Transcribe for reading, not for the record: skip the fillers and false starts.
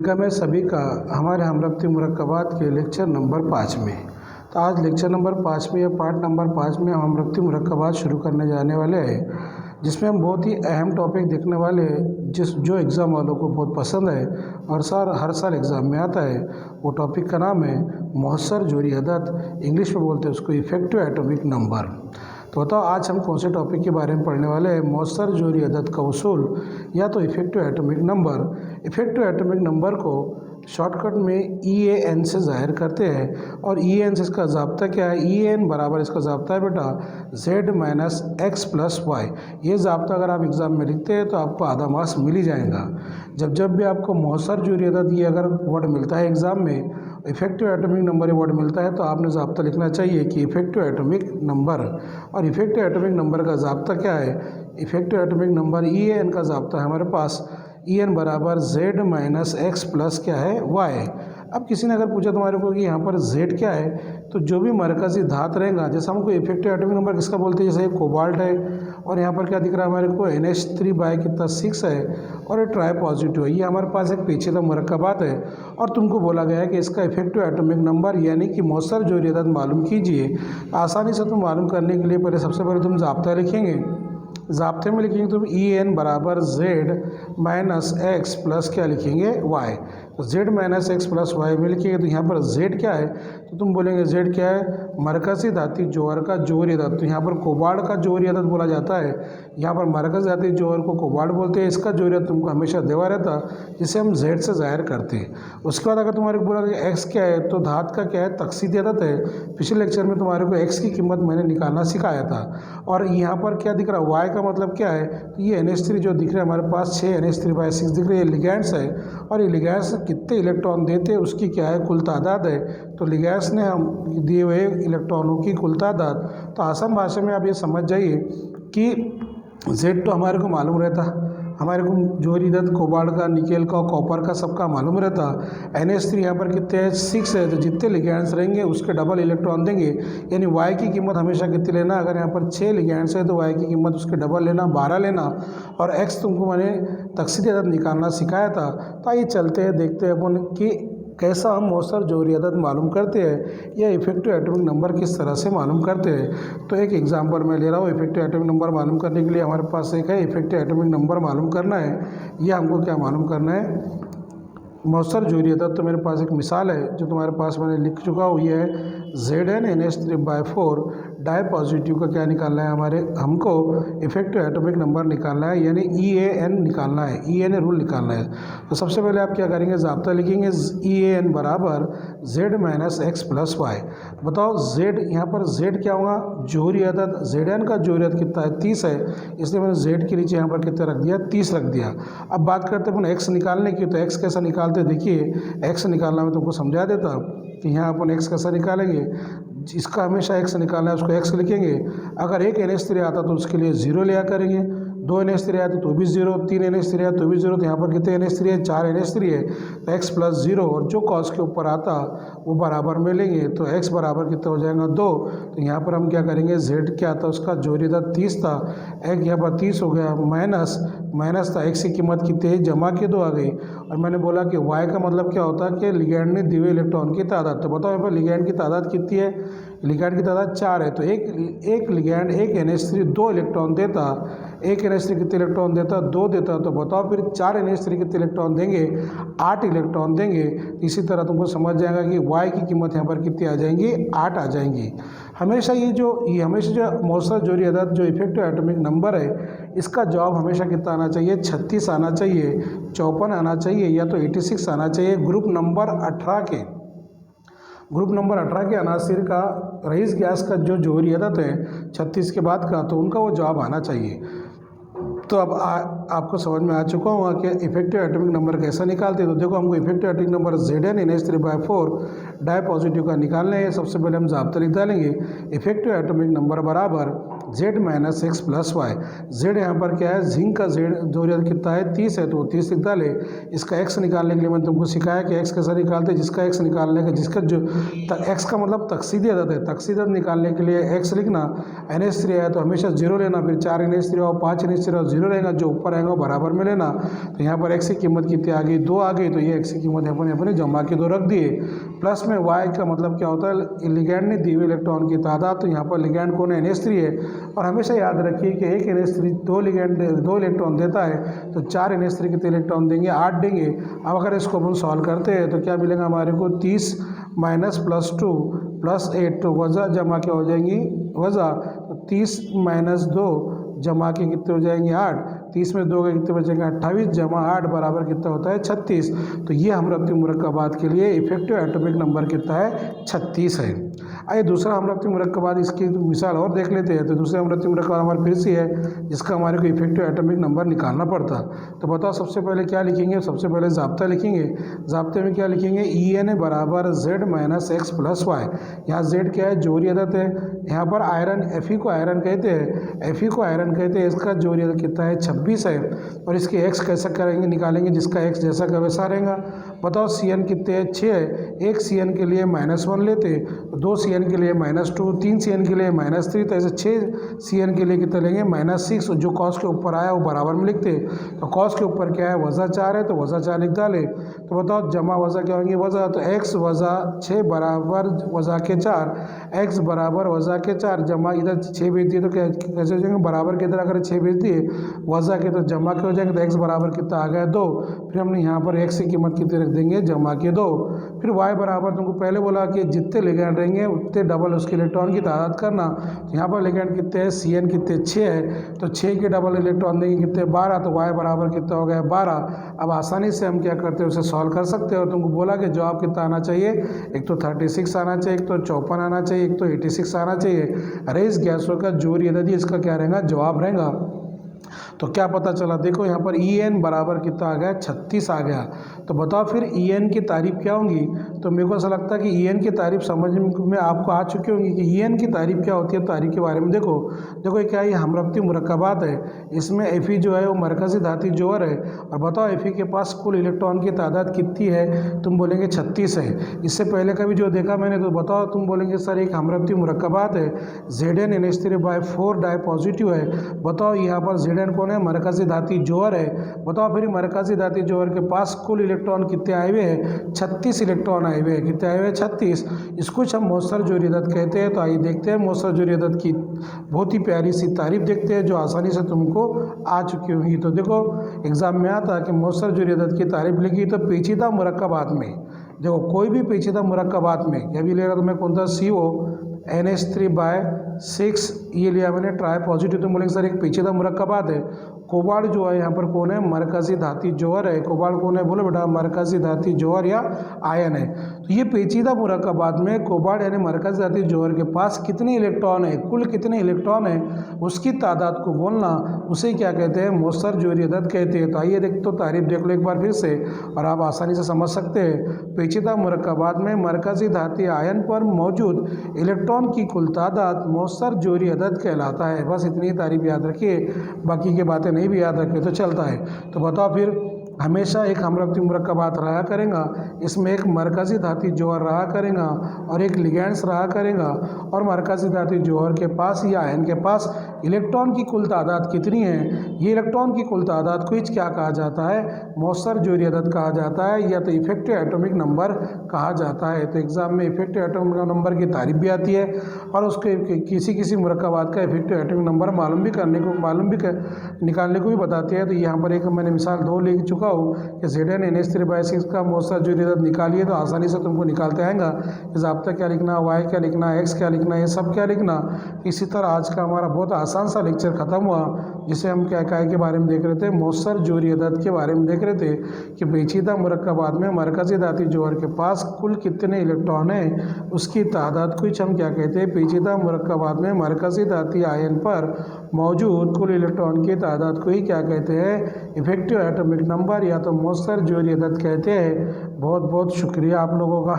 Welcome है सभी का हमारे हमरफ्ती मुरक्कबात के लेक्चर नंबर 5 में। तो आज लेक्चर नंबर 5 में या पार्ट नंबर 5 में हम हमरफ्ती मुरक्कबात शुरू करने जाने वाले हैं, जिसमें हम बहुत ही अहम टॉपिक देखने वाले हैं जो एग्ज़ाम वालों को बहुत पसंद है और हर साल एग्ज़ाम में आता है। वो टॉपिक का नाम है मौसर जोरी अदद, इंग्लिश में बोलते हैं उसको इफ़ेक्टिव एटॉमिक नंबर। तो बताओ आज हम कौन से टॉपिक के बारे में पढ़ने वाले हैं। मौसर जोरी अदद का उसूल या तो effective atomic number. Effective atomic number को शॉर्टकट में EAN से ज़ाहिर करते हैं और EAN से इसका ज़ाब्ता क्या है। EAN बराबर इसका ज़ाब्ता है बेटा Z - X + Y। ये ज़ाब्ता अगर आप एग्ज़ाम में लिखते हैं तो आपको आधा मार्क्स मिल ही जाएगा। जब भी आपको मौसर जोरी अदद ये अगर वर्ड मिलता है एग्ज़ाम में, इफ़ेक्टिव एटॉमिक नंबर ये वर्ड मिलता है, तो आपने ज़ाब्ता लिखना चाहिए कि इफ़ेक्टिव एटॉमिक नंबर। और इफ़ेक्टिव एटॉमिक नंबर का ज़ाब्ता क्या है। इफ़ेक्टिव एटॉमिक नंबर EAN का ज़ाब्ता है हमारे पास EN बराबर Z - X + क्या है Y। अब किसी ने अगर पूछा तुम्हारे को कि यहाँ पर Z क्या है, तो जो भी मरकज़ी धात रहेगा, जैसे हमको इफ़ेक्टिव एटॉमिक नंबर किसका बोलते हैं, जैसे कोबाल्ट है और यहाँ पर क्या दिख रहा है हमारे को NH3 कितना 6 है और ये ट्राई पॉजिटिव है। ये हमारे पास एक पेचीदा मुरक्कबात है और तुमको बोला गया है कि इसका इफ़ेक्टिव एटॉमिक नंबर यानी कि मौसर जोरी अदद मालूम कीजिए। आसानी से तुम मालूम करने के लिए सबसे पहले तुम ज़ाब्ता लिखेंगे। ज़ाब्ते में लिखेंगे तुम EN बराबर Z - X + क्या लिखेंगे Y। तो Z - X + Y में लिखेंगे तो यहाँ पर Z क्या है, तो तुम बोलेंगे Z क्या है, मरकज़ी धाती जौहर का जोरी अदद। तो यहाँ पर कोबाल्ट का जोरी अदद बोला जाता है, यहाँ पर मरकज़ी धाती जौहर को कोबाल्ट बोलते हैं। इसका जोरी अदद तुमको हमेशा देवा रहता, जिसे हम Z से ज़ाहिर करते हैं। उसके बाद अगर तुम्हारे को बोला कि X क्या है, तो धात का क्या है, तकसीदी अदद है। पिछले लेक्चर में तुम्हारे को X की कीमत मैंने निकालना सिखाया था। और यहाँ पर क्या दिख रहा है, Y का मतलब क्या है, तो ये NH3 जो दिख रहा है हमारे पास 6 NH3/6 दिख रही है, लिगैंड्स है। और ये लिगैंड्स कितने इलेक्ट्रॉन देते हैं उसकी क्या है, कुल तादाद है। तो लिगैंड्स ने हम दिए हुए इलेक्ट्रॉनों की कुल तादाद। तो आसान भाषा में आप ये समझ जाइए कि Z तो हमारे को मालूम रहता, हमारे को जोरी अदद कोबाल्ट का, निकेल का, कॉपर का सबका मालूम रहता। NH3 यहाँ पर कितने हैं, 6 है, तो जितने लिगैंड्स रहेंगे उसके डबल इलेक्ट्रॉन देंगे। यानी Y की कीमत हमेशा कितनी लेना, अगर यहाँ पर 6 लिगैंड्स है तो Y की कीमत उसके डबल लेना, 12 लेना। और X तुमको मैंने तकसीदी अदद निकालना सिखाया था। तो आइए चलते हैं, देखते हैं अपन कि कैसा हम मौसर जोरी अदद मालूम करते हैं या इफ़ेक्टिव एटॉमिक नंबर किस तरह से मालूम करते हैं। तो एक एग्जांपल मैं ले रहा हूँ। इफ़ेक्टिव एटॉमिक नंबर मालूम करने के लिए हमारे पास एक है, इफ़ेक्टिव एटॉमिक नंबर मालूम करना है। यह हमको क्या मालूम करना है, मौसर जोरी अदद। तो मेरे पास एक मिसाल है जो तुम्हारे पास मैंने लिख चुका हूँ, ये है Zn NH3/4 डाई पॉजिटिव का क्या निकालना है, हमको इफ़ेक्टिव एटॉमिक नंबर निकालना है, यानी EAN निकालना है, EAN रूल निकालना है। तो सबसे पहले आप क्या करेंगे, ज़ाब्ता लिखेंगे EAN बराबर Z - X + Y। बताओ Z, यहाँ पर Z क्या होगा, जोरी अदद। Zn का जोरी अदद कितना है, 30 है, इसलिए मैंने Z के नीचे यहाँ पर कितना रख दिया, 30 रख दिया। अब बात करते हैं अपन X निकालने की। तो X कैसा निकालते, देखिए X निकालना मैं तुमको समझा देता कि यहाँ अपन X कैसा निकालेंगे। जिसका हमेशा X निकालना है उसको X लिखेंगे। अगर एक NH3 आता तो उसके लिए 0 लिया करेंगे, 2 NH3 आते तो भी 0, 3 NH3 आते तो भी 0। तो यहाँ पर कितने NH3 है, 4 NH3 है, तो X + 0 और जो कॉस के ऊपर आता वो बराबर में लेंगे। तो X बराबर कितना हो जाएगा, 2। तो यहाँ पर हम क्या करेंगे, Z क्या था, उसका जोरी अदद 30 था, एक यहाँ पर 30 हो गया, माइनस था, X की कीमत कितनी है, जमा के 2 आ गई। और मैंने बोला कि Y का मतलब क्या होता है कि लिगैंड ने दिए हुए इलेक्ट्रॉन की तादाद। तो बताओ यहाँ पर लिगैंड की तादाद कितनी है, लिगैंड की तादाद 4 है। तो एक लिगैंड एक NH3 2 इलेक्ट्रॉन देता। एक NH3 कितने इलेक्ट्रॉन देता, 2 देता। तो बताओ फिर 4 NH3 कितने इलेक्ट्रॉन देंगे, 8 इलेक्ट्रॉन देंगे। इसी तरह तुमको समझ जाएगा कि Y की कीमत यहाँ पर कितनी आ जाएंगी, 8 आ जाएंगी। हमेशा जो मौसर जोरी अदद जो इफ़ेक्टिव एटॉमिक नंबर है, इसका जवाब हमेशा कितना आना चाहिए, 36 आना चाहिए, 54 आना चाहिए, या तो 86 आना चाहिए। ग्रुप नंबर 18 के अनासिर का रईस गैस का जो जोरी अदद है 36 के बाद का, तो उनका वो जवाब आना चाहिए। तो अब आपको समझ में आ चुका होगा कि इफ़ेक्टिव एटॉमिक नंबर कैसा निकालते हैं। तो देखो हमको effective atomic number Zn NH3/4 di positive का निकालना है। सबसे पहले हम ज़ाब्ता लिख डालेंगे, इफ़ेक्टिव एटॉमिक नंबर बराबर Z - X + Y। Z यहाँ पर क्या है, जिंक का जोरी अदद कितना है, 30 है, तो 30 लिख डाले। इसका X निकालने के लिए मैंने तुमको सिखाया कि X कैसा निकालते हैं। जिसका X निकालने का X का मतलब तकसीदी अदद है, तकसीदी अदद निकालने के लिए X लिखना। NH3 है तो हमेशा 0 लेना, फिर 4 NH3 और 5 NH3 और 0 रहेगा, जो ऊपर आएगा वो बराबर में लेना। तो यहाँ पर x की कीमत कितनी आ गई, 2 आ गई, तो ये x की कीमत अपने जमा के 2 रख दिए। प्लस में y का मतलब क्या होता है, लिगैंड ने दिए हुए इलेक्ट्रॉन की तादाद, तो यहाँ पर लिगैंड कौन है, NH3 है। और हमेशा याद रखिए कि एक NH3 दो इलेक्ट्रॉन देता है, तो 4 NH3 कितने इलेक्ट्रॉन देंगे, 8 देंगे। अब अगर इसको अपन सॉल्व करते हैं तो क्या मिलेगा हमारे को, 30 माइनस +2 +8, तो वज़ा जमा क्या हो जाएंगी, वज़ा, तो 30 माइनस 2 जमा के कितने हो जाएंगे, 8, 30 में 2 के कितने बचेंगे, 28 जमा 8 बराबर कितना होता है, 36। तो ये हमरप्ती मुरक्कबात के लिए इफेक्टिव एटॉमिक नंबर कितना है, 36 है। आइए दूसरा हमरप्ती मुरक्कबात, इसकी मिसाल और देख लेते हैं। तो दूसरे हमरप्ती मुरक्कबात हमारे फिर से है, जिसका हमारे को इफेक्टिव एटॉमिक नंबर निकालना पड़ता। तो बताओ सबसे पहले क्या लिखेंगे, सबसे पहले ज़ाब्ता लिखेंगे। ज़ाब्ते में क्या लिखेंगे, EN बराबर Z minus X plus Y. यहाँ Z क्या है, जोहरी अदद है। यहाँ पर आयरन, Fe को आयरन कहते हैं, Fe को आयरन कहते हैं, इसका जोहरी अदद कितना है, 26 है। और इसके x कैसा करेंगे, निकालेंगे, जिसका x जैसा का वैसा रहेगा। बताओ CN कितने हैं, 6 है। एक CN के लिए -1 लेते, 2 CN के लिए -2, 3 CN के लिए -3, तो ऐसे 6 CN के लिए कितना लेंगे, -6। जो कॉस के ऊपर आया वो बराबर में लिखते। तो कॉस के ऊपर क्या है, वज़ा 4 है, तो वज़ा 4 लिख डाले। तो बताओ जमा वज़ा क्या होंगे, वज़ा, तो x वज़ा 6 बराबर वज़ा के 4, x बराबर वज़ा के 4 जमा, इधर 6 भेज दिए तो क्या कैसे हो जाएंगे, बराबर के इधर अगर 6 भेज दिए वज़ा के, तो जमा के हो जाएंगे, तो x बराबर कितना आ गया, 2। फिर हमने यहाँ पर x की कीमत कितनी रख देंगे, जमा के 2। फिर y बराबर, तुमको पहले बोला कि जितने लिगैंड रहेंगे उतने डबल उसके इलेक्ट्रॉन की तादाद करना। तो यहाँ पर लिगैंड कितने हैं, CN कितने, 6 है, तो 6 के डबल इलेक्ट्रॉन देंगे कितने, 12, तो y बराबर कितना हो गया, 12। अब आसानी से हम क्या करते हैं, उसे सॉल्व कर सकते हैं। और तुमको बोला कि जवाब कितना आना चाहिए, एक तो 36 आना चाहिए, एक तो 54 आना चाहिए, एक तो 86 आना चाहिए। अरे इस गैसों का जोहरी अदद ही इसका क्या रहेगा, जवाब रहेगा। तो क्या पता चला, देखो यहाँ पर EN बराबर कितना आ गया, 36 आ गया। तो बताओ फिर EN की तारीफ क्या होंगी। तो मेरे को ऐसा लगता है कि EN की तारीफ समझ में आपको आ चुकी होंगी कि EN की तारीफ क्या होती है। तारीफ के बारे में देखो ये क्या है, ये हमरप्ती मुरक्कबात है। इसमें Fe जो है वो मरकज़ी धाती जोहर है। और बताओ Fe के पास कुल इलेक्ट्रॉन की तादाद कितनी है, तुम बोलेंगे 36 है। इससे पहले कभी जो देखा मैंने, तो बताओ तुम बोलेंगे सर एक हमरप्ती मुरक्कबात है, ZnNH3/4 डाई पॉजिटिव है। बताओ यहाँ पर Zn कौन है, मरकज़ी धाती जोहर है। बताओ फिर मरकज़ी धाती जोहर के पास कुल इलेक्ट्रॉन कितने आए हुए हैं, 36 इलेक्ट्रॉन आए हुए हैं। कितने आए हुए हैं, 36। इसको हम मौसर जोहरी अदद कहते हैं। तो आइए देखते हैं मौसर जोहरी अदद की बहुत ही प्यारी सी तारीफ देखते हैं, जो आसानी से तुमको आ चुकी होगी। तो देखो एग्जाम में आता है कि मौसर जोहरी अदद की तारीफ लिखी, तो पेचीदा मुरक्कबात में, देखो कोई भी पेचीदा मुरक्कबात में, क्या भी ले रहा था मैं, कौन था, CONH3/6, ये लिया मैंने ट्राई पॉजिटिव। तो बोलेंगे सर एक पेचीदा मुरक्कबात है। कोबाल्ट जो है यहाँ पर कौन है, मरकज़ी धाती जोहर है। कोबाल्ट कौन है, बोलो बेटा, मरकज़ी धाती जोहर या आयन है। तो ये पेचीदा मुरक्कबात में कोबाल्ट यानी मरकज़ी धाती जोहर के पास कितने इलेक्ट्रॉन है, कुल कितने इलेक्ट्रॉन है, उसकी तादाद को बोलना, उसे क्या कहते हैं, मौसर जोहरी अदद कहते हैं। तो आइए देख, तो तारीफ देख लो एक बार फिर से, और आप आसानी से समझ सकते हैं। पेचीदा मुरक्कबात में मरकज़ी धाती आयन पर मौजूद इलेक्ट्रॉन की कुल तादाद मौसर जोहरी अदद कहलाता है। बस इतनी तारीफ याद रखिए, बाकी की बातें नहीं भी याद रखे तो चलता है। तो बताओ फिर, हमेशा एक हमरप्ती मुरक्कबात रहा करेगा, इसमें एक मरकज़ी धाती जोहर रहा करेगा और एक लिगैंड्स रहा करेगा। और मरकज़ी धाती जोहर के पास या आयन के पास इलेक्ट्रॉन की कुल तादाद कितनी है, ये इलेक्ट्रॉन की कुल तादाद को क्या कहा जाता है, मौसर जोहरी अदद कहा जाता है, या तो इफेक्टिव एटॉमिक नंबर कहा जाता है। तो एग्जाम में इफेक्टिव एटॉमिक नंबर की तारीफ भी आती है, और उसके किसी मुरक्कबात का इफेक्टिव एटॉमिक नंबर निकालने को भी बताती है। तो यहाँ पर एक मैंने मिसाल 2 लिख चुका हूँ कि ZnNH3/6 का मौसर जोहरी अदद निकालिए, तो आसानी से तुमको निकालते आएगा। ज़ाब्ता क्या लिखना, y क्या लिखना, x क्या लिखना, ये सब क्या लिखना। इसी तरह आज का हमारा बहुत आसान सा लेक्चर ख़त्म हुआ, जिसे हम क्या के बारे में देख रहे थे, मौसर जोहरी अदद के बारे में देख रहे थे कि पेचीदा मुरक्कबात में मरकज़ी धाती जोहर के पास कुल कितने इलेक्ट्रॉन हैं, उसकी तादाद को हम क्या कहते हैं, पेचीदा मुरक्कबात में मरकज़ी धाती आयन पर मौजूद कुल इलेक्ट्रॉन की तादाद को ही क्या कहते हैं, इफेक्टिव एटॉमिक नंबर या तो मौसर जोहरी अदद कहते हैं। बहुत बहुत शुक्रिया आप लोगों का।